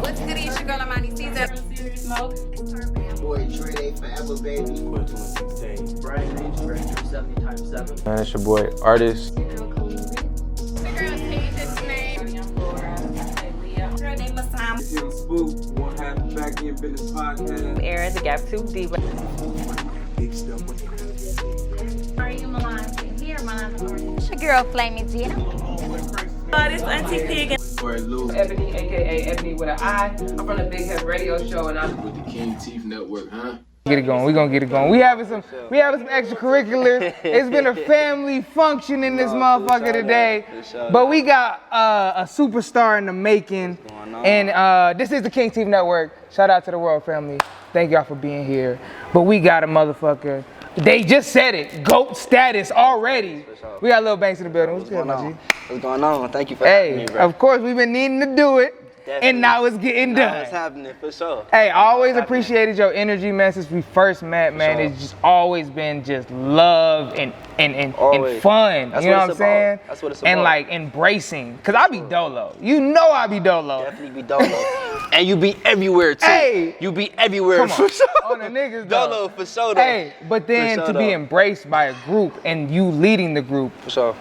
What's good? It's your girl Amani Caesar. Smoke. Boy, Dre, they forever, baby. Brian Reeves, Director 70 times 7. Man, it's your boy, Artist. The girl's Asia's name. Girl named Masam. It's Young Spook, one half back in business podcast. Era, the Gap 2 Diva. Big stuff. Are you Milan? Here, Milan. It's your girl, Flaming Gina. This Auntie Pig. Boy, Lou. Ebony, aka Ebony with an I. I'm from the Big Head Radio Show, and I'm With the King Teeth Network, huh? Get it going. We gonna get it going. We having some extracurriculars. It's been a family function in this motherfucker today. But we got a superstar in the making. And this is the King Teeth Network. Shout out to the World family. Thank y'all for being here. But we got a motherfucker. They just said it. GOAT status already. We got Lil Banks in the building. What's good, my G? What's going on? Thank you for having me, bro. Of course, we've been needing to do it. Definitely. And now it's getting done. Now it's happening, for sure. Hey, I always appreciated your energy, man, since we first met, man. Sure. It's just always been just love and Always. fun. That's you know what what I'm it's saying? about. That's what it's And about. like embracing. Cause I be dolo. You know I be dolo. Definitely be dolo. And you be everywhere, too. Hey. You be everywhere, Come on. for sure. On the niggas, though. Dolo, for sure, though. Hey, but then For to sure, be though. embraced by a group and you leading the group For sure.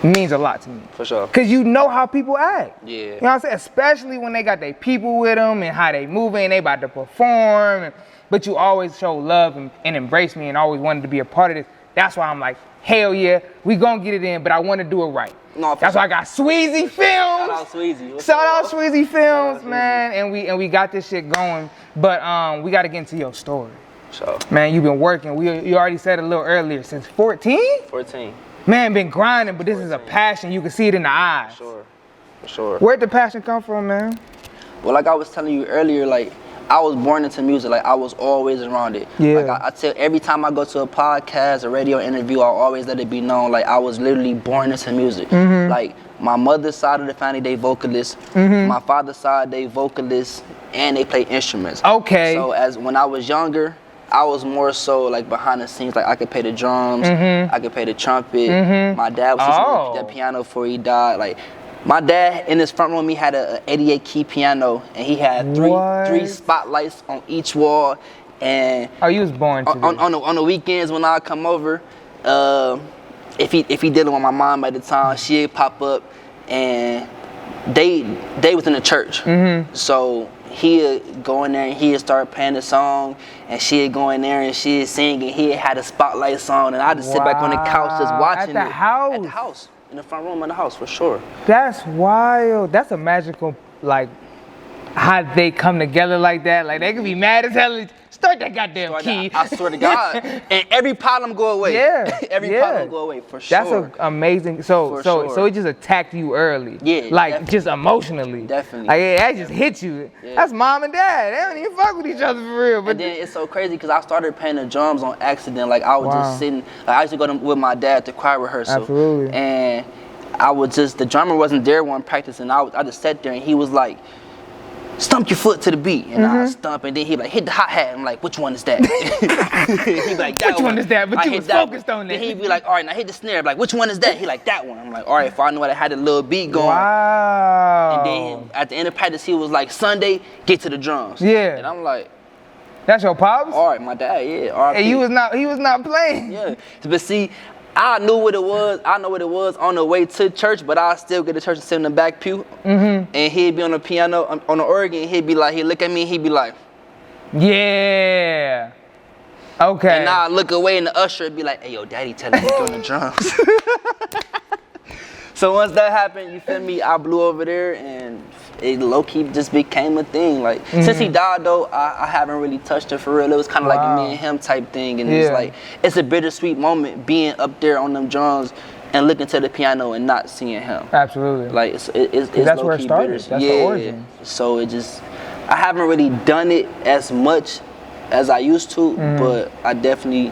means a lot to me. For sure. Cause you know how people act. Yeah. You know what I'm saying? Especially when they got their people with them and how they moving, they about to perform. But you always show love and embrace me and always wanted to be a part of this. That's why I'm like, hell yeah, we gonna get it in, but I want to do it right. No, That's why I got Sweezy Films. Shout out Sweezy. What's Shout up? out Sweezy Films, Sweezy. man. And we got this shit going. But we gotta get into your story. Sure. Man, you've been working. You already said a little earlier, since 14? 14. Man, been grinding, but this is a passion. You can see it in the eyes. Sure. For sure. Where'd the passion come from, man? Well, like I was telling you earlier, like, I was born into music. Like, I was always around it. Yeah. Like, I tell every time I go to a podcast, a radio interview, I always let it be known, like, I was literally born into music. Mm-hmm. Like, my mother's side of the family, they vocalists. Mm-hmm. My father's side, they vocalists, and they play instruments. Okay. So, when I was younger, I was more so, like, behind the scenes. Like, I could play the drums. I could play the trumpet. My dad was teaching me the piano before he died. Like, my dad, in his front room, he had a 88 key piano, and he had three spotlights on each wall. And Oh, you was born to this. on the weekends when I come over, if he dealing with my mom at the time, she'd pop up, and they was in the church. So he'd go in there and he'd start playing the song, and she'd go in there and she'd sing, and he had a spotlight on, and I just sit back on the couch just watching At the it. house? At the house. In the front room of the house, for sure. That's wild. That's a magical, like, how they come together like that. Like, they can be mad as hell. Start that goddamn key. I swear to God. And every problem go away. Yeah. Every problem go away, for sure. That's amazing. So For it just attacked you early. Yeah, Like, definitely. just emotionally. Definitely. Like, yeah, that just hit you. Yeah. That's mom and dad. They don't even fuck with each other for real. But And then it's so crazy because I started playing the drums on accident. Like, I was just sitting, like, I used to go with my dad to choir rehearsal. Absolutely. And I would just, the drummer wasn't there one practice, and I just sat there, and he was like, stump your foot to the beat. And I stump, and then he'd like, hit the hi-hat. I'm like, which one is that? He'd be like, that Which one is that? But I you hit was that focused one. on that. Then he'd be like, all right, now hit the snare. I'm like, which one is that? He like, that one. I'm like, all right, if I knew I had a little beat going. Wow. And then at the end of practice, he was like, Sunday, get to the drums. Yeah. And I'm like, That's your pops? all right, my dad, yeah. RIP. And he was not playing. Yeah, but see, I knew what it was. I know what it was on the way to church, but I still get to church and sit in the back pew. And he'd be on the piano, on the organ. He'd be like, he'd look at me, he'd be like, Yeah. Okay. and I look away, and the usher would be like, hey, yo, daddy telling me to get on the drums. So once that happened, you feel me, I blew over there, and it low-key just became a thing. Like, since he died, though, I haven't really touched it for real. It was kind of like a me and him type thing, and it's like, it's a bittersweet moment being up there on them drums and looking to the piano and not seeing him. Absolutely. Like, it's that's where it low-key started. bitter. That's the origin. So it just, I haven't really done it as much as I used to, but I definitely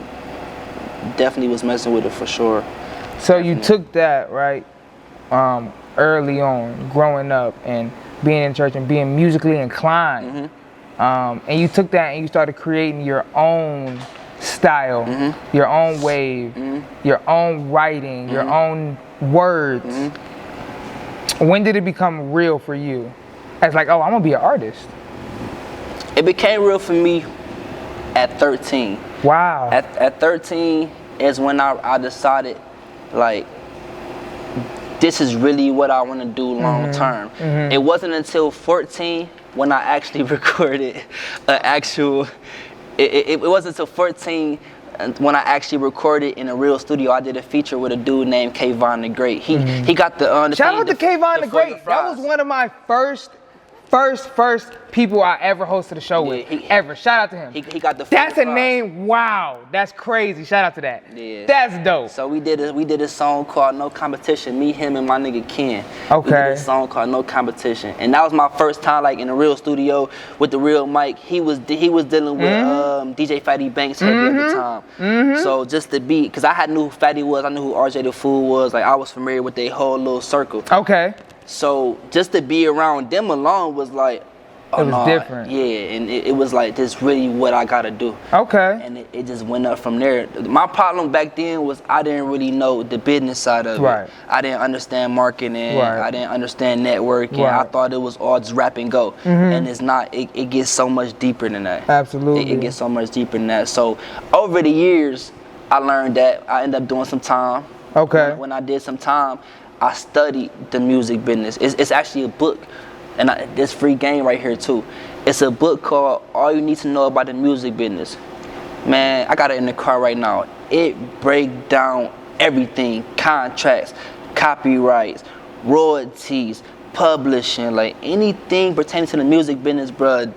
was messing with it for sure. So you took that, right, early on, growing up and being in church and being musically inclined. And you took that and you started creating your own style, your own wave, your own writing, your own words. When did it become real for you? as like, oh, I'm gonna be an artist? It became real for me at 13. Wow. At 13 is when I decided, like, this is really what I want to do long term. It wasn't until 14 when I actually recorded an actual. It wasn't until 14 when I actually recorded in a real studio. I did a feature with a dude named Kayvon the Great. He got the shout out to Kayvon the Great. That was one of my first people I ever hosted a show with. Ever. Shout out to him. He got the. That's a name. Wow. That's crazy. Shout out to that. Yeah. That's dope. So we did a song called No Competition. Me, him, and my nigga Ken. Okay. We did a song called No Competition, and that was my first time like in a real studio with the real mic. He was dealing with DJ Fatty Banks heavy at the time. So just to be, because I knew who Fatty was, I knew who RJ the Fool was. Like I was familiar with their whole little circle. Okay. So just to be around them alone was like, oh, it was different. Yeah, and it was like, this really what I gotta do. Okay. And it just went up from there. My problem back then was I didn't really know the business side of it. I didn't understand marketing. I didn't understand networking. I thought it was all just rap and go. And it's not. It gets so much deeper than that. Absolutely. It gets so much deeper than that. So over the years, I learned that. I ended up doing some time. Okay. When I did some time, I studied the music business. It's actually a book. And this free game right here too. It's a book called All You Need to Know About the Music Business. Man, I got it in the car right now. It breaks down everything: contracts, copyrights, royalties, publishing, like anything pertaining to the music business, bruh.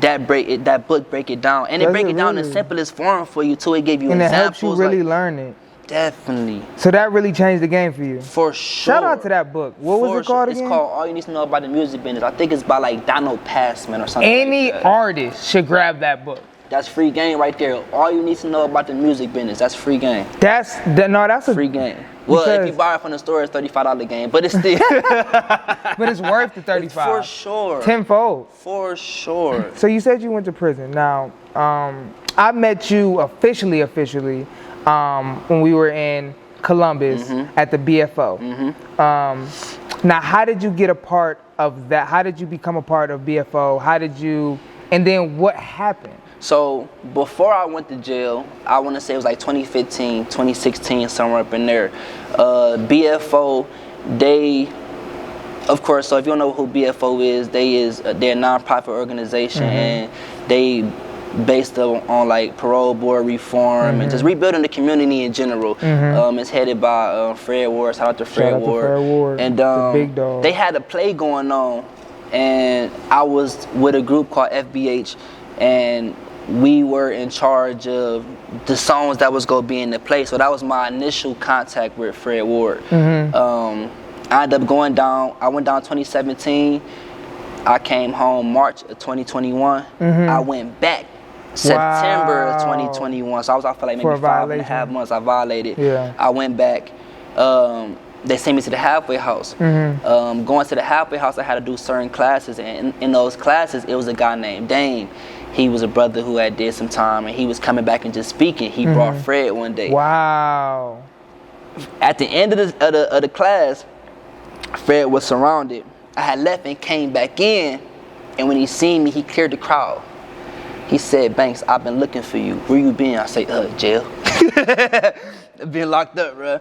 That book break it down, and it break it down in the simplest form for you too. It gave you examples. And it helps you really learn it. Definitely. So that really changed the game for you. For sure. Shout out to that book. What was it called again? It's called All You Need to Know About the Music Business. I think it's by like Donald Passman or something. Any like that. artist should grab that book. That's free game right there. All you need to know about the music business. That's free game. That's a free game. Well, if you buy it from the store, it's $35 game, but it's still. But it's worth the $35. For sure. Tenfold. For sure. So you said you went to prison. Now, I met you officially when we were in Columbus at the BFO. Now, how did you get a part of that? How did you become a part of BFO? And then what happened? So before I went to jail, I want to say it was like 2015, 2016, somewhere up in there. BFO, of course, so if you don't know who BFO is, they're a nonprofit organization, and they based on like parole board reform and just rebuilding the community in general. It's headed by Fred Ward. Shout out to Fred Ward. And the big dog. They had a play going on, and I was with a group called FBH, and we were in charge of the songs that was gonna be in the play. So that was my initial contact with Fred Ward. I ended up going down. I went down 2017. I came home March of 2021. I went back September of 2021. So I was out for like maybe 5.5 months. I violated. Yeah. I went back. They sent me to the halfway house. Going to the halfway house, I had to do certain classes, and in those classes, it was a guy named Dane. He was a brother who had did some time, and he was coming back and just speaking. He brought Fred one day. Wow. At the end of the class, Fred was surrounded. I had left and came back in, and when he seen me, he cleared the crowd. He said, "Banks, I've been looking for you. Where you been?" I say, jail. Been locked up, bruh.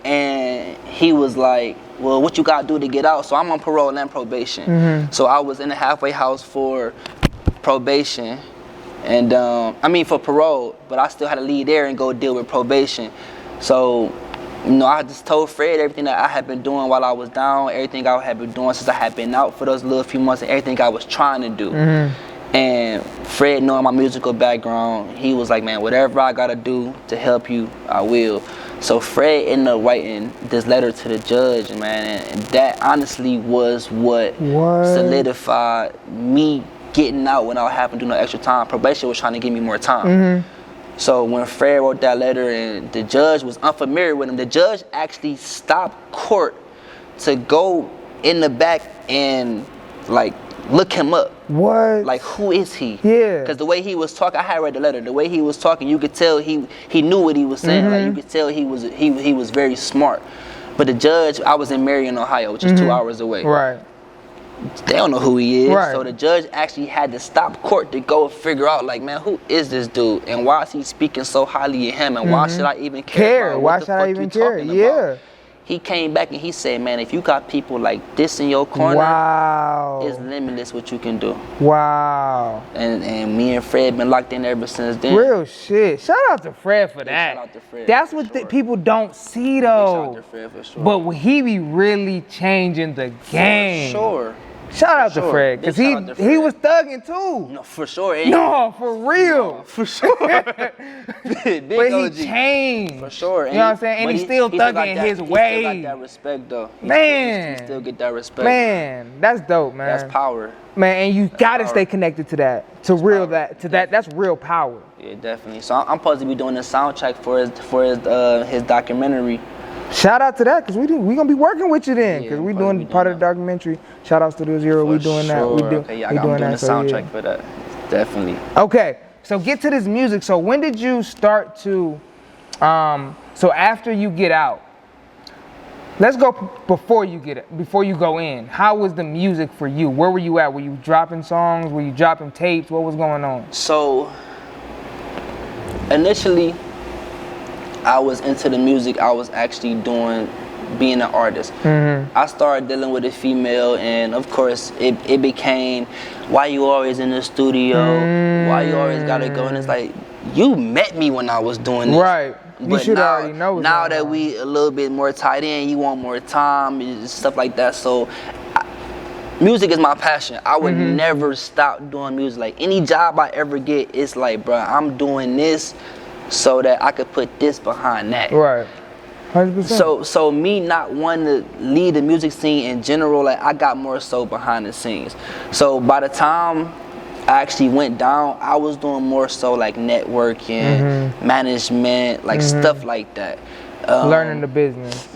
And he was like, "Well, what you gotta do to get out?" So I'm on parole and probation. So I was in the halfway house for probation, and for parole, but I still had to leave there and go deal with probation. So, I just told Fred everything that I had been doing while I was down, everything I had been doing since I had been out for those little few months, and everything I was trying to do. And Fred, knowing my musical background, he was like, "Man, whatever I gotta do to help you, I will." So Fred ended up writing this letter to the judge, man, and that honestly was what solidified me getting out when I happened to do no extra time. Probation was trying to give me more time. So when Fred wrote that letter and the judge was unfamiliar with him, the judge actually stopped court to go in the back and like look him up. What? Like, who is he? Yeah. Because the way he was talking, I had read the letter. The way he was talking, you could tell he knew what he was saying. Like, you could tell he was very smart. But the judge, I was in Marion, Ohio, which is 2 hours away. Right. they don't know who he is. Right. So the judge actually had to stop court to go figure out, like, man, who is this dude? And why is he speaking so highly of him? And why should I even care? About Why what the should I fuck even you care? talking Yeah. about? He came back and he said, man, if you got people like this in your corner, Wow. it's limitless what you can do. Wow. And me and Fred been locked in ever since then. Real shit. Shout out to Fred for that. shout out to Fred, That's for what sure. people don't see Shout out though. to Fred for sure. But he be really changing the game. For sure. Shout out to sure. Fred, Big cause shout out to he Fred. was thugging too. No, for sure. No, for real. For sure. Big But OG. he changed. For sure. You know what I'm saying? And but he's still still got thugging that- his he way. still got that respect though. Man. He still get that respect. Man, that's dope, man. That's power. Man, and you gotta power. stay connected to that, to real that. That's real power. Yeah, definitely. So I'm supposed to be doing the soundtrack for his documentary. Shout out to that, cause we gonna be working with you then, Yeah, cause we I'm probably doing part of the documentary. Shout out Studio Zero, we For doing that. sure. We do. Okay, yeah, we I'm doing the so, yeah. soundtrack for that. Definitely. Okay, so get to this music. So when did you start to, so after you get out, let's go before you go in. How was the music for you? Where were you at? Were you dropping songs? Were you dropping tapes? What was going on? So initially, I was into the music. I was actually being an artist. I started dealing with a female, and of course, it became, why you always in the studio? Why you always gotta go? And it's like, you met me when I was doing this. Right. You But should now, already know what's now going that on. we a little bit more tied in, you want more time and stuff like that. So music is my passion. I would never stop doing music. Like any job I ever get, it's like, bro, I'm doing this so that I could put this behind that. Right. 100%. So me not wanting to lead the music scene in general, like I got more so behind the scenes. So by the time I actually went down, I was doing more so like networking, management, like stuff like that. Learning the business.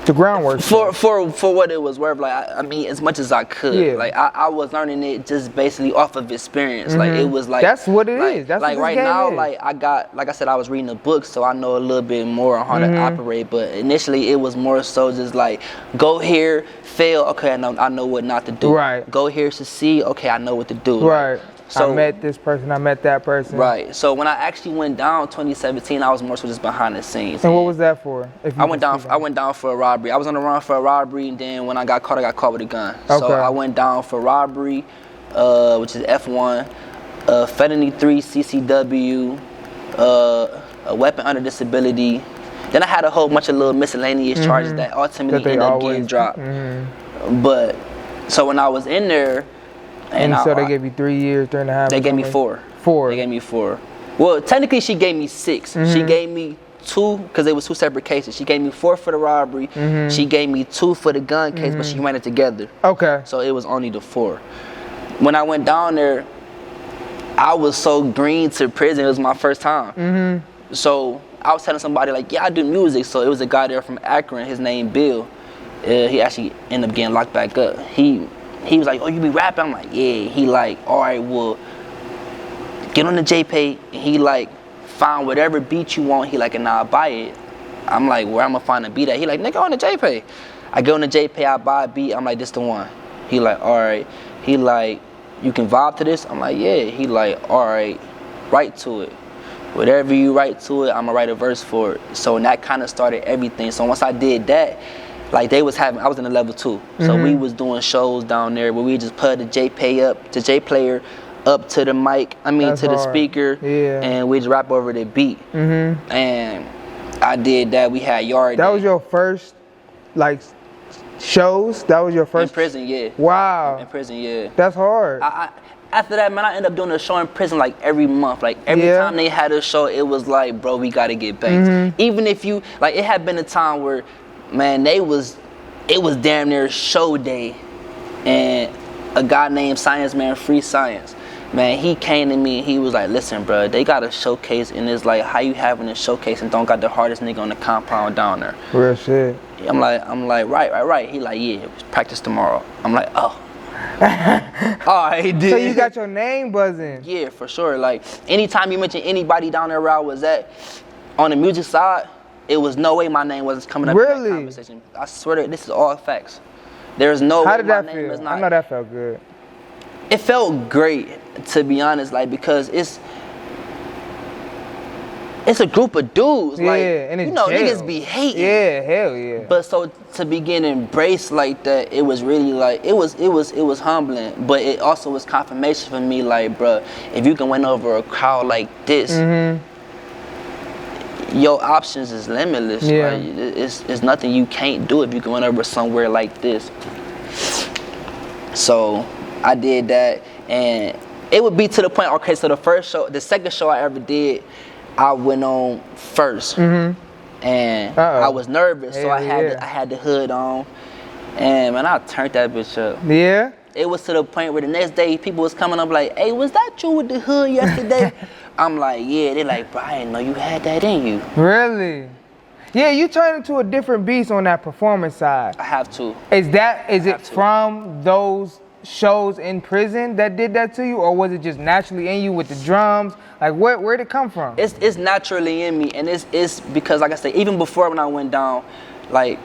The groundwork. For what it was worth, like I mean, as much as I could. Yeah. Like I was learning it just basically off of experience. Like it was like That's what it like, is. That's like what this right game now, is. like I said, I was reading a book, so I know a little bit more on how to operate. But initially, it was more so just like go here, fail. Okay, I know what not to do. Right. Go here, succeed. Okay, I know what to do. Right. So I met this person. I met that person. right. So when I actually went down 2017, I was more so just behind the scenes. And what was that for? If you I went can down. speak I on it. went down for a robbery. I was on the run for a robbery, and then when I got caught with a gun. So Okay. I went down for robbery, which is F1, felony 3 CCW, a weapon under disability. Then I had a whole bunch of little miscellaneous charges that ultimately That they ended up always- getting dropped. But so when I was in there, And I- so they gave you 3 years, 3.5. they or gave me something? 4. 4. They gave me 4. Well, technically, she gave me 6. She gave me 2 because it was 2 separate cases. She gave me 4 for the robbery. She gave me 2 for the gun case, but she ran it together. Okay. So it was only the 4. When I went down there, I was so green to prison. It was my first time. So I was telling somebody like, yeah, I do music. So it was a guy there from Akron. His name Bill. He actually ended up getting locked back up. He was like, oh, you be rapping? I'm like, yeah. He like, all right, well, get on the JPay. And he like, find whatever beat you want. He like, and I'll buy it. I'm like, where I'm gonna find a beat at? He like, nigga, on the JPay. I go on the JPay, I buy a beat. I'm like, this the one. He like, all right. He like, you can vibe to this? I'm like, yeah. He like, all right, write to it. Whatever you write to it, I'm gonna write a verse for it. So and that kind of started everything. So once I did that, like I was in a level 2. So we was doing shows down there where we just put the J player up to the mic, That's to the hard. speaker, Yeah. and we just rap over the beat. And I did that. We had Yard That Day. was your first, like, shows? That was your in first? prison, yeah. Wow. In prison, yeah. That's hard. After that, man, I ended up doing a show in prison like every month. Like every Yeah. time they had a show, it was like, bro, we gotta get banks. Even if you, like, it had been a time where, man, it was damn near show day, and a guy named Science Man, Free Science, man, he came to me and he was like, listen, bro, they got a showcase, and it's like, how you having a showcase and don't got the hardest nigga on the compound down there? Real shit. I'm like, right. He like, yeah, practice tomorrow. I'm like, oh. All right, dude. So you got your name buzzing. Yeah, for sure. Like, anytime you mention anybody down there where I was at, on the music side, it was no way my name wasn't coming up in Really? that conversation. I swear to this is all facts. There's no How way did my that name feel? is not. I know that felt good. It felt great, to be honest, like, because it's a group of dudes. Yeah, like, and it's you know, jail. niggas be hating. Yeah, hell yeah. But so to be getting embraced like that, it was really like, it was humbling. But it also was confirmation for me, like, bruh, if you can win over a crowd like this, your options is limitless. Yeah. Like, it's nothing you can't do if you can win over somewhere like this. So I did that, and it would be to the point. Okay, so the second show I ever did, I went on first, and I was nervous, so I had the hood on, and man, I turned that bitch up. Yeah. It was to the point where the next day people was coming up like, "Hey, was that you with the hood yesterday?" I'm like, "Yeah." They're like, "Bro, I didn't know you had that in you." Really? Yeah, you turned into a different beast on that performance side. I have to. Is it from those shows in prison that did that to you, or was it just naturally in you with the drums? Like, where'd it come from? It's naturally in me, and it's because, like I said, even before when I went down, like,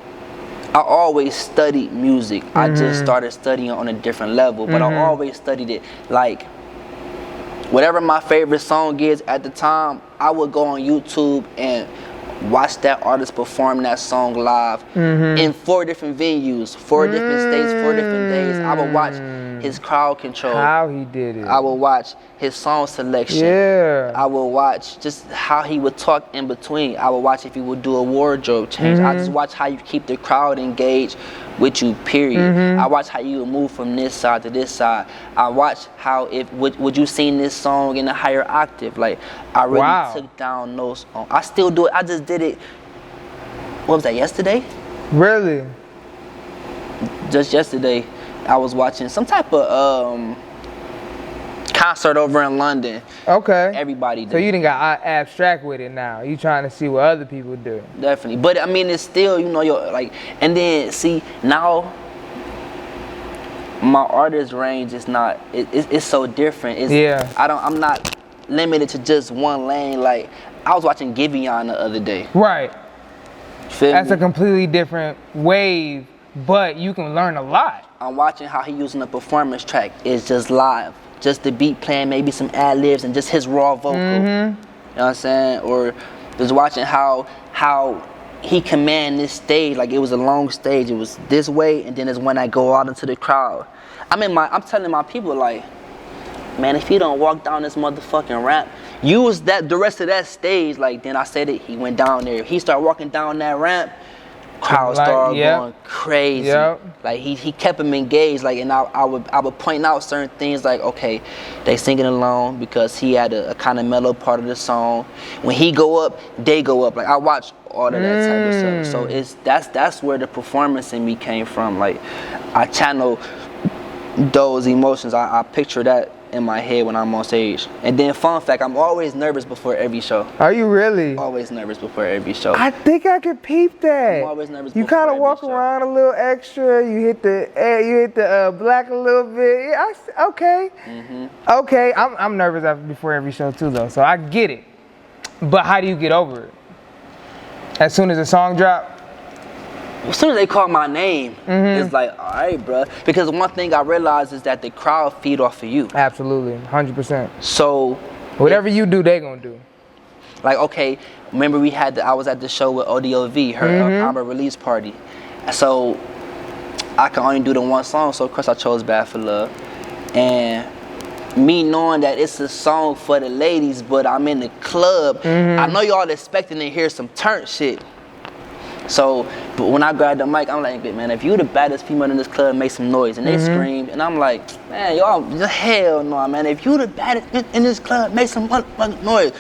I always studied music. I just started studying on a different level, but I always studied it. Like, whatever my favorite song is at the time, I would go on YouTube and watch that artist perform that song live in 4 different venues, 4 different states, 4 different days. I would watch his crowd control. How he did it. I would watch his song selection. Yeah. I would watch just how he would talk in between. I would watch if he would do a wardrobe change. I just watch how you keep the crowd engaged with you, period. I watch how you would move from this side to this side. I watch how would you sing this song in a higher octave. Like, I really took down those. I still do it. I just did it. What was that, yesterday? Really? Just yesterday, I was watching some type of concert over in London. Okay. Everybody did. So you done got abstract with it now. You trying to see what other people do. Definitely. But I mean, it's still, you know, and then see, now my artist range is not, it's so different. I'm not limited to just one lane. Like, I was watching Giveon the other day. Right. Feel That's me? a completely different wave, but you can learn a lot. I'm watching how he using a performance track. It's just live. Just the beat playing, maybe some ad-libs and just his raw vocal. You know what I'm saying? Or just watching how he command this stage. Like, it was a long stage. It was this way, and then there's one that go out into the crowd. I'm telling my people, like, man, if he don't walk down this motherfucking ramp, use the rest of that stage. Like, then I said it, he went down there. If he started walking down that ramp, crowd started going crazy. Like, he kept him engaged. Like, and I would point out certain things, like, okay, they singing along because he had a kind of mellow part of the song. When he go up, they go up. Like, I watch all of that type of stuff. So that's where the performance in me came from. Like, I channel those emotions. I picture that in my head when I'm on stage. And then, fun fact, I'm always nervous before every show. Are you really? Always nervous before every show. I think I could peep that. I'm always nervous. You kind of walk around a little extra. You hit the black a little bit. Yeah, okay. Okay, I'm nervous before every show too, though. So I get it. But how do you get over it? As soon as the song drop? As soon as they call my name, it's like, all right, bro. Because one thing I realized is that the crowd feed off of you. Absolutely, 100%. So whatever you do, they gonna do. Like, okay, remember I was at the show with ODOV, her album release party. So I can only do the one song, so of course I chose Bad for Love. And me knowing that it's a song for the ladies, but I'm in the club, I know y'all expecting to hear some turn shit. So, but when I grabbed the mic, I'm like, man, if you the baddest female in this club, make some noise. And they screamed, and I'm like, man, y'all, hell no, man. If you the baddest in this club, make some motherfucking noise.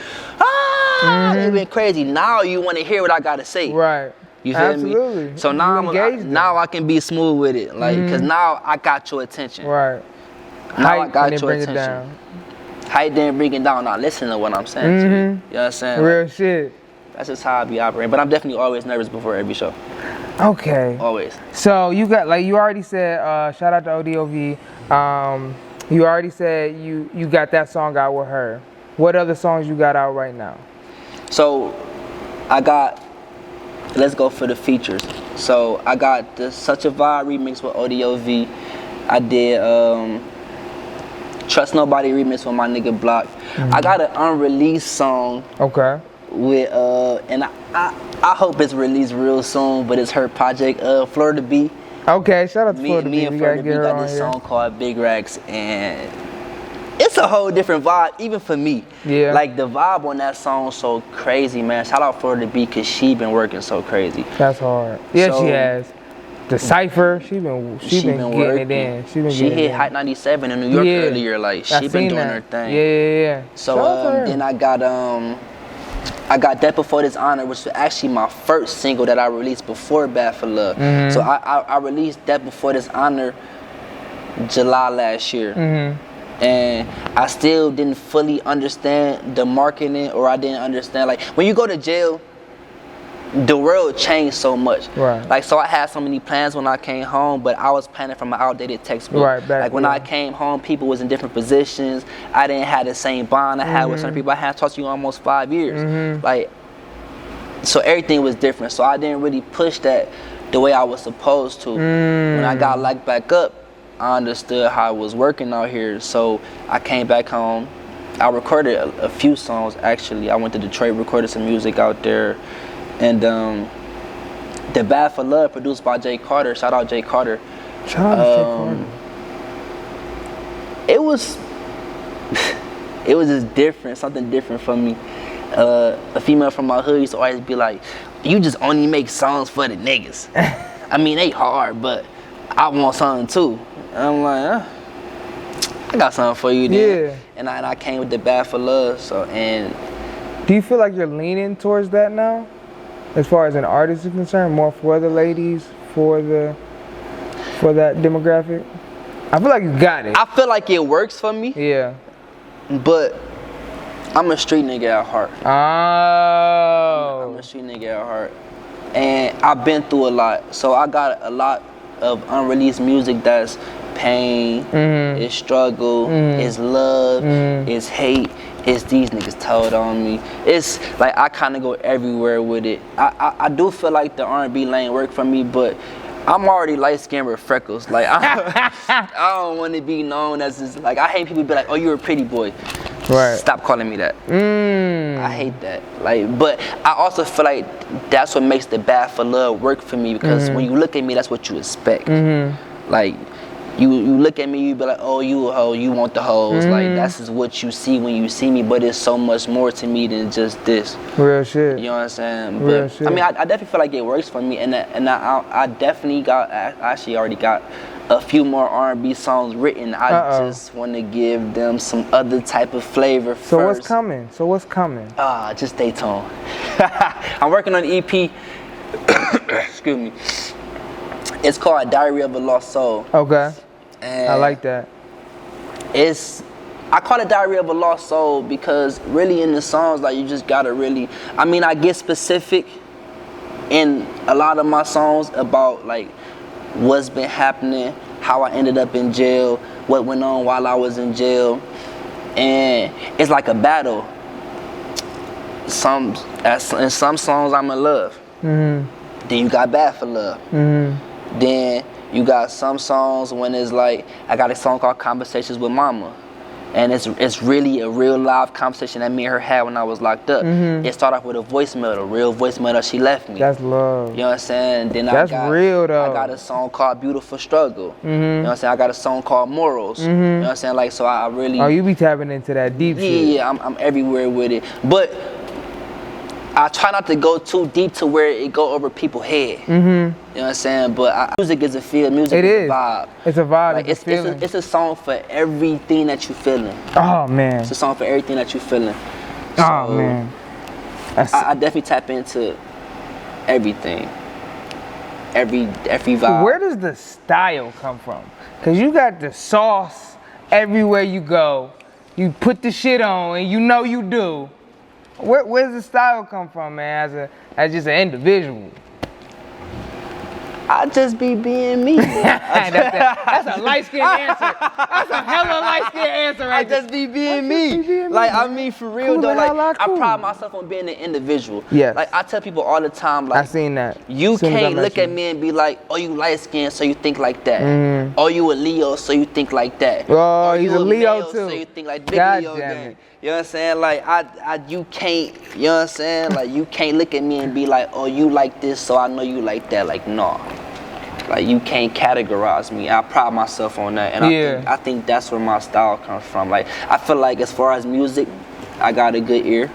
It been crazy. Now you want to hear what I gotta say. Right. You feel me? So now I can be smooth with it, like, cause now I got your attention. Right. Now I got your attention. Height didn't bring it down. Now listen to what I'm saying. You know what I'm saying? Real shit. That's just how I be operating. But I'm definitely always nervous before every show. Okay. Always. So you got, like you already said, shout out to ODOV. You already said you got that song out with her. What other songs you got out right now? So I got, let's go for the features. So I got the Such a Vibe remix with ODOV. I did Trust Nobody remix with my nigga Block. I got an unreleased song. Okay. With and I hope it's released real soon, but it's her project, Florida B. Okay, shout out to Florida B. Me and Florida B got this song called Big Racks, and it's a whole different vibe, even for me. Yeah. Like the vibe on that song so crazy, man. Shout out Florida B, cause she been working so crazy. That's hard. Yeah, So, she has. The Cypher, she been getting working. it in. She hit Hot 97 in New York earlier. Like she been doing her thing. Yeah. So then I got That Before This Honor, which was actually my first single that I released before Bad for Love. So I released That Before This Honor July last year. And I still didn't fully understand the marketing, or I didn't understand, like, when you go to jail, the world changed so much. Right. Like, so I had so many plans when I came home, but I was planning from an outdated textbook. Right, like when I came home, people was in different positions. I didn't have the same bond I had with some people. I had talked to you almost 5 years. Like, so everything was different. So I didn't really push that the way I was supposed to. When I got locked back up, I understood how I was working out here. So I came back home. I recorded a few songs, actually. I went to Detroit, recorded some music out there. And the Bad for Love, produced by Jay Carter. Shout out Jay Carter. Shout out to Jay Carter. It was just different, something different for me. A female from my hood used to always be like, you just only make songs for the niggas. I mean, they hard, but I want something too. And I'm like, I got something for you then. Yeah. And I came with the Bad for Love. So, and do you feel like you're leaning towards that now? As far as an artist is concerned, more for the ladies, for that demographic? I feel like you got it. I feel like it works for me. Yeah. But I'm a street nigga at heart. Oh. I'm a street nigga at heart. And I've been through a lot. So I got a lot of unreleased music that's pain, it's struggle, it's love, it's hate, it's these niggas told on me. It's like I kind of go everywhere with it. I do feel like the R&B lane worked for me, but I'm already light skinned with freckles. Like I don't want to be known as this. Like I hate people be like, oh, you're a pretty boy. Right. Stop calling me that. I hate that. Like, but I also feel like that's what makes the Bad for Love work for me, because when you look at me, that's what you expect. Like, you look at me, you be like, oh, you a hoe, you want the hoes. Like, that's just what you see when you see me, but it's so much more to me than just this. Real shit. You know what I'm saying? Real But shit. I mean, I definitely feel like it works for me, and I definitely got, I actually already got a few more R&B songs written. I just want to give them some other type of flavor first. So what's coming? Just stay tuned. I'm working on an EP. Excuse me. It's called Diary of a Lost Soul. Okay. And I like that. I call it Diary of a Lost Soul because really in the songs, like, you just gotta really, I mean, I get specific in a lot of my songs about like what's been happening, how I ended up in jail, what went on while I was in jail. And it's like a battle. In some songs I'm in love. Then you got Bad for Love. Then you got some songs when it's like, I got a song called Conversations with Mama. And it's really a real live conversation that me and her had when I was locked up. It started off with a voicemail, a real voicemail that she left me. That's love. You know what I'm saying? Then That's real though. I got a song called Beautiful Struggle. You know what I'm saying? I got a song called Morals. You know what I'm saying? Like, so I really... Oh, you be tapping into that deep shit. Yeah, I'm everywhere with it. But I try not to go too deep to where it go over people's head. You know what I'm saying? But music is a feel. Music is a vibe. It's a vibe. Like, it's a feeling. It's a song for everything that you feeling. Oh man. It's a song for everything that you feeling. Oh man. I definitely tap into everything. Every vibe. Where does the style come from? Cause you got the sauce everywhere you go. You put the shit on and you know you do. Where's the style come from, man, as just an individual? I just be being me. That's a light-skinned answer. That's a hella light-skinned answer right I just be being me. Like, I mean, for real Cool though, the hell like, out, cool. I pride myself on being an individual. Yes. Like, I tell people all the time, like, I seen that. you Soon as I can't met look you. at me and be like, oh, you light skinned, so you think like that. Mhm. Oh, you a Leo, so you think like that. Oh, Or he's you a Leo male, too. So you think like big God Leo damn gang. it. You know what I'm saying? Like, you can't, you know what I'm saying? Like, you can't look at me and be like, oh, you like this, so I know you like that. Like, no. Like, you can't categorize me. I pride myself on that. And I think that's where my style comes from. Like, I feel like as far as music, I got a good ear.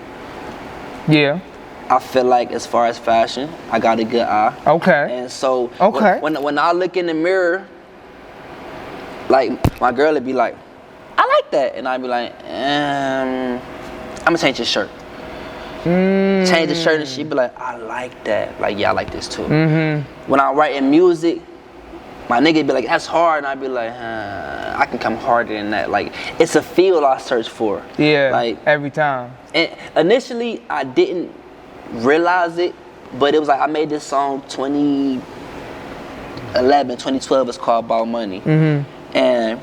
Yeah. I feel like as far as fashion, I got a good eye. Okay. And so Okay. when I look in the mirror, like, my girl would be like, I like that. And I'd be like, I'm gonna change your shirt. Change the shirt and she'd be like, I like that. Like, yeah, I like this too. Mm-hmm. When I'm writing music, my nigga be like, that's hard. And I'd be like, I can come harder than that. Like, it's a feel I search for. Yeah, like, every time. And initially, I didn't realize it, but it was like, I made this song 2011, 2012. It's called About Money. Mm-hmm. And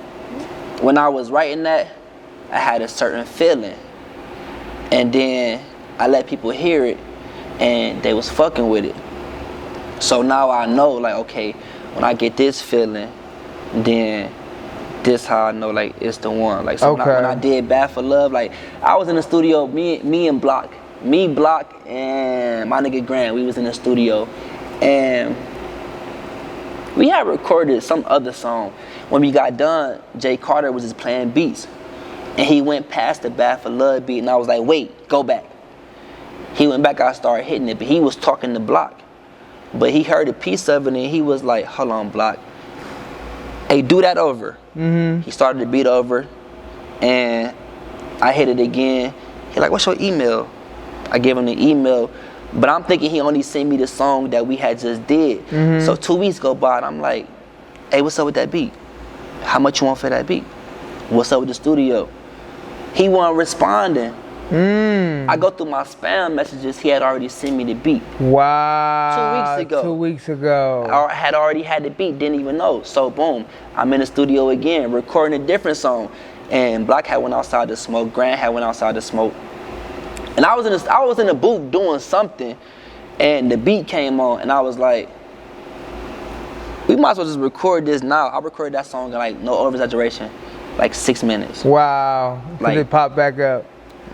when I was writing that, I had a certain feeling. And then I let people hear it, and they was fucking with it. So now I know, like, okay, when I get this feeling, then this how I know, like, it's the one. Like, so when I did Bad for Love, like, I was in the studio, me and Block, and my nigga Grant, we was in the studio, and we had recorded some other song. When we got done, Jay Carter was just playing beats, and he went past the Bad for Love beat, and I was like, wait, go back. He went back, I started hitting it, but he was talking to Block. But he heard a piece of it, and he was like, hold on, Block. Hey, do that over. Mm-hmm. He started the beat over, and I hit it again. He like, what's your email? I gave him the email, but I'm thinking he only sent me the song that we had just did. Mm-hmm. So 2 weeks go by, and I'm like, hey, what's up with that beat? How much you want for that beat? What's up with the studio? He wasn't responding. I go through my spam messages. He had already sent me the beat. Wow. 2 weeks ago. 2 weeks ago. I had already had the beat, didn't even know. So boom, I'm in the studio again, recording a different song. And Block had went outside to smoke. Grant had went outside to smoke. And I was in the booth doing something, and the beat came on, and I was like, we might as well just record this now. I recorded that song in, like, no over-exaggeration, like 6 minutes. Wow. Like, it popped back up.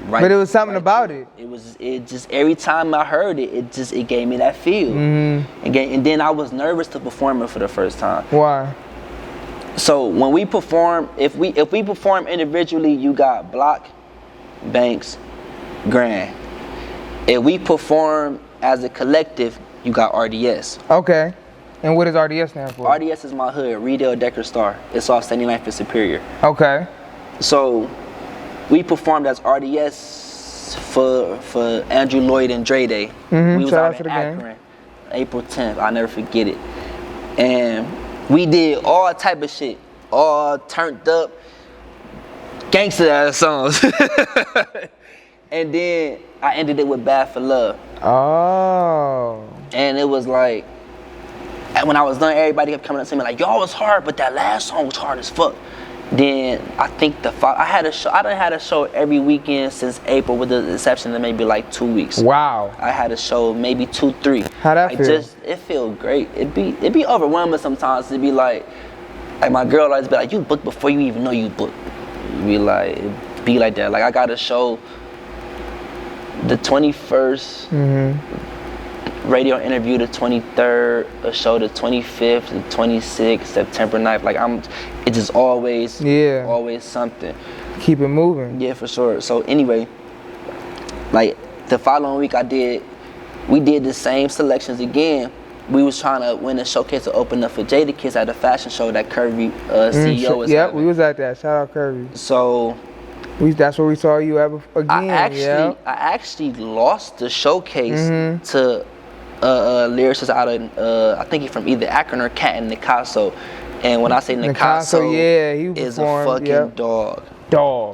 Right, but it was something about it. It just every time I heard it, it gave me that feel. Mm-hmm. And then I was nervous to perform it for the first time. Why? So when we perform, if we perform individually, you got Block, Banks, Grand. If we perform as a collective, you got RDS. Okay. And what does RDS stand for? RDS is my hood, Redale Decker Star. It's off 79th and Superior. Okay. So we performed as RDS for Andrew Lloyd and Dre Day. Mm-hmm. We was out in Akron, April 10th. I'll never forget it. And we did all type of shit, all turned up, gangster ass songs. And then I ended it with Bad for Love. Oh. And it was like, when I was done, everybody kept coming up to me like, y'all was hard, but that last song was hard as fuck. Then I think I had a show. I done had a show every weekend since April, with the exception of maybe like 2 weeks. Wow. I had a show maybe 2, 3. How'd that feel? It feel great. It be overwhelming sometimes. It be like my girl always be like, you booked before you even know you booked. It be like that. Like, I got a show the 21st. Mm-hmm. Radio interview the 23rd, a show the 25th, the 26th, September 9th. Like, it's just always something. Keep it moving. Yeah, for sure. So anyway, like, the following week we did the same selections again. We was trying to win a showcase to open up for Jadakiss at a fashion show that Curvy CEO was having. We was at that. Shout out Curvy. So that's where we saw you at again. I actually lost the showcase to lyricist out of I think he's from either Akron or Canton, Nicasso. And when I say Nicasso, he is a fucking dog.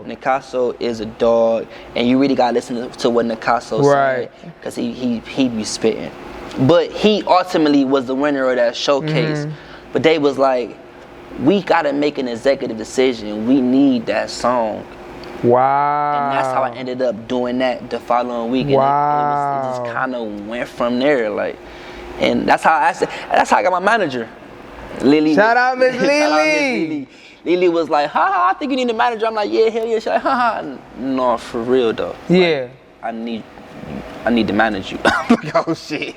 Nicasso is a dog, and you really gotta listen to what Nicasso said, because he be spitting. But he ultimately was the winner of that showcase. But they was like, we gotta make an executive decision. We need that song. Wow. And that's how I ended up doing that the following week. And Wow. it just kind of went from there, like. And that's how I got my manager, Lily. Shout out Miss Shout out Miss Lily. Lily. Lily was like, ha, I think you need a manager. I'm like, yeah, hell yeah. She's like, ha. No, for real though. Yeah. Like, I need to manage you. I'm like, oh shit.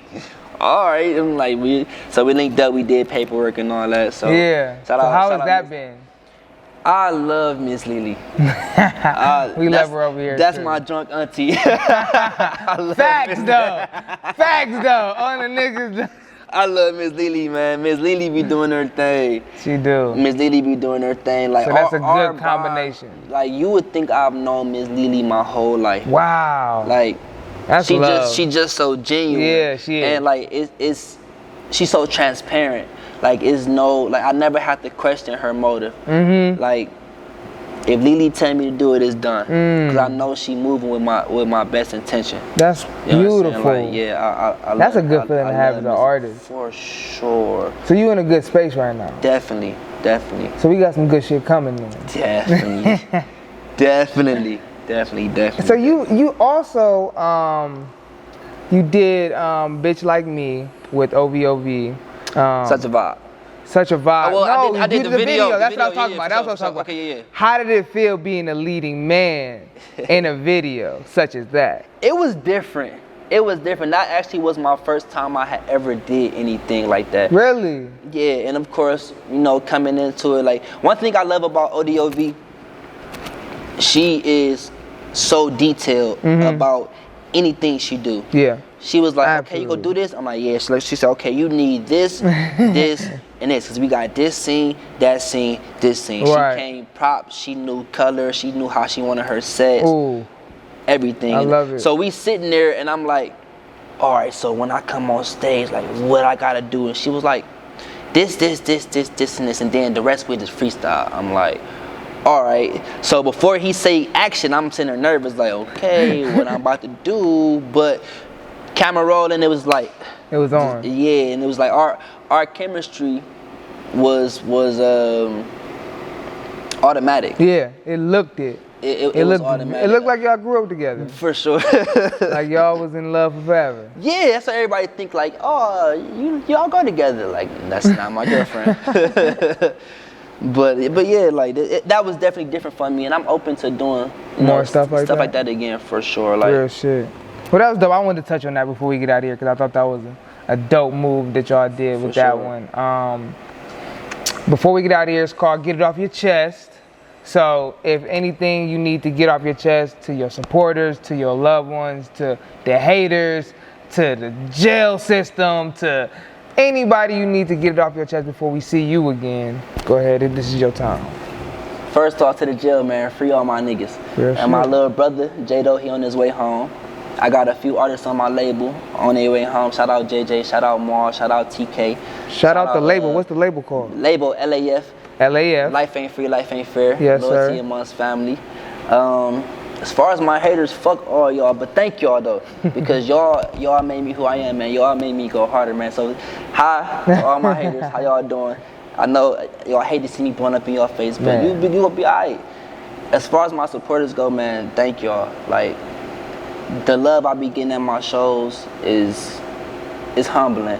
All right. I'm like, we linked up. We did paperwork and all that. So Yeah. So how has that been? I love Miss Lily. We love her over here. That's too. my drunk auntie. I love Facts Miss- though. Facts though. On the niggas. I love Miss Lily, man. Miss Lily be doing her thing. She do. Miss Lily be doing her thing. Like, So that's a our good bond, combination. like, you would think I've known Miss Lily my whole life. Wow. Like, That's love. she just so genuine. Yeah, she is. And like she's so transparent. Like, I never have to question her motive. Mm-hmm. Like, if Lily tell me to do it, it's done. Cause I know she moving with my best intention. That's You know what I'm saying? beautiful. Like, yeah, I That's love- a good feeling to have love as an music artist. for sure. So you in a good space right now. Definitely. So we got some good shit coming in. Definitely. Definitely. So you also you did Bitch Like Me with OVOV. Such a vibe. Such a vibe. Oh, well, no, I did you the video. That's The what I was video, talking yeah, about. for That's what I was sure, talking about. okay, yeah. How did it feel being a leading man in a video such as that? It was different. That actually was my first time I had ever did anything like that. Really? Yeah, and of course, coming into it, like, one thing I love about ODOV, she is so detailed about anything she do. Yeah. She was like, Absolutely. okay, you go do this? I'm like, yeah. She said, okay, you need this, this, and this. Because we got this scene, this scene. Right. She came props, she knew color, she knew how she wanted her sets, Ooh. everything. I love it. So we sitting there, and I'm like, all right, so when I come on stage, like, what I got to do? And she was like, this, and this. And then the rest we just freestyle. I'm like, all right. So before he say action, I'm sitting there nervous, like, okay, what I'm about to do. But camera rolling, it was like, It was on. yeah, and it was like our chemistry was automatic. Yeah, it looked it. It was automatic. It looked like y'all grew up together. For sure. Like y'all was in love forever. Yeah, that's what everybody think, like, oh, y'all go together. Like, that's not my girlfriend. But yeah, like, that was definitely different for me, and I'm open to doing More stuff like that again, for sure. Like, real shit. Well, that was dope. I wanted to touch on that before we get out of here because I thought that was a dope move that y'all did with For that sure. one. Before we get out of here, it's called Get It Off Your Chest. So if anything you need to get off your chest to your supporters, to your loved ones, to the haters, to the jail system, to anybody you need to get it off your chest before we see you again, go ahead. This is your time. first off, to the jail, man, free all my niggas. Real And my shit. little brother, J-Do, he on his way home. I got a few artists on my label on their way home. Shout out JJ, shout out Mar, shout out TK. Shout out the label. What's the label called? Label LAF. LAF. Life ain't free, life ain't fair. Yes, Loyalty sir. amongst family. As far as my haters, fuck all y'all, but thank y'all though, because y'all made me who I am, man. Y'all made me go harder, man. So hi to all my haters, how y'all doing? I know y'all hate to see me blowing up in your face, but Man. you gonna be alright. As far as my supporters go, man, thank y'all. Like, the love I be getting at my shows is humbling.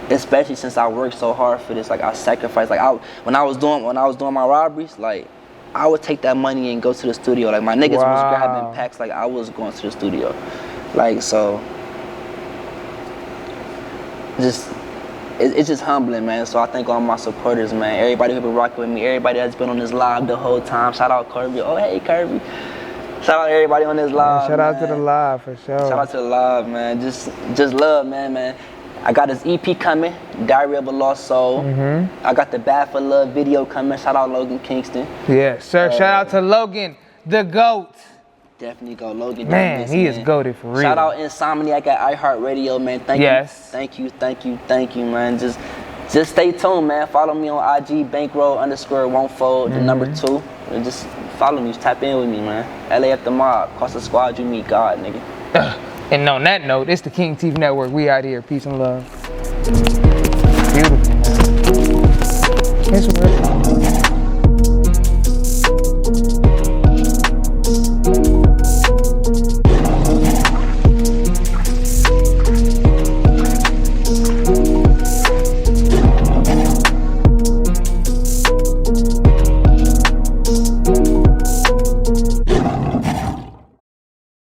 Especially since I worked so hard for this. Like, I sacrificed. Like, when I was doing my robberies, like, I would take that money and go to the studio. Like, my niggas was Wow. grabbing packs, like I was going to the studio. Like, so it's just humbling, man. So I thank all my supporters, man. Everybody who been rocking with me, everybody that's been on this live the whole time. Shout out Kirby. Oh, hey Kirby. Shout out everybody on this live. Shout out to the man. live for sure. Shout out to the live, man. Just love, man. I got this EP coming, Diary of a Lost Soul. I got the Bad for Love video coming. Shout out Logan Kingston. Yes, sir. Shout out to Logan, the GOAT. Definitely go Logan. Man, Davis, he is goated for real. Shout out Insomniac at iHeartRadio, man. Thank you. Thank you, man. Just stay tuned, man. Follow me on IG, bankroll_won'tfold, the number 2. And just follow me, just tap in with me, man. LAF the Mob, Costa Squad, you meet God, nigga. And on that note, it's the King Teeth Network. We out here. Peace and love. Beautiful, man. It's real.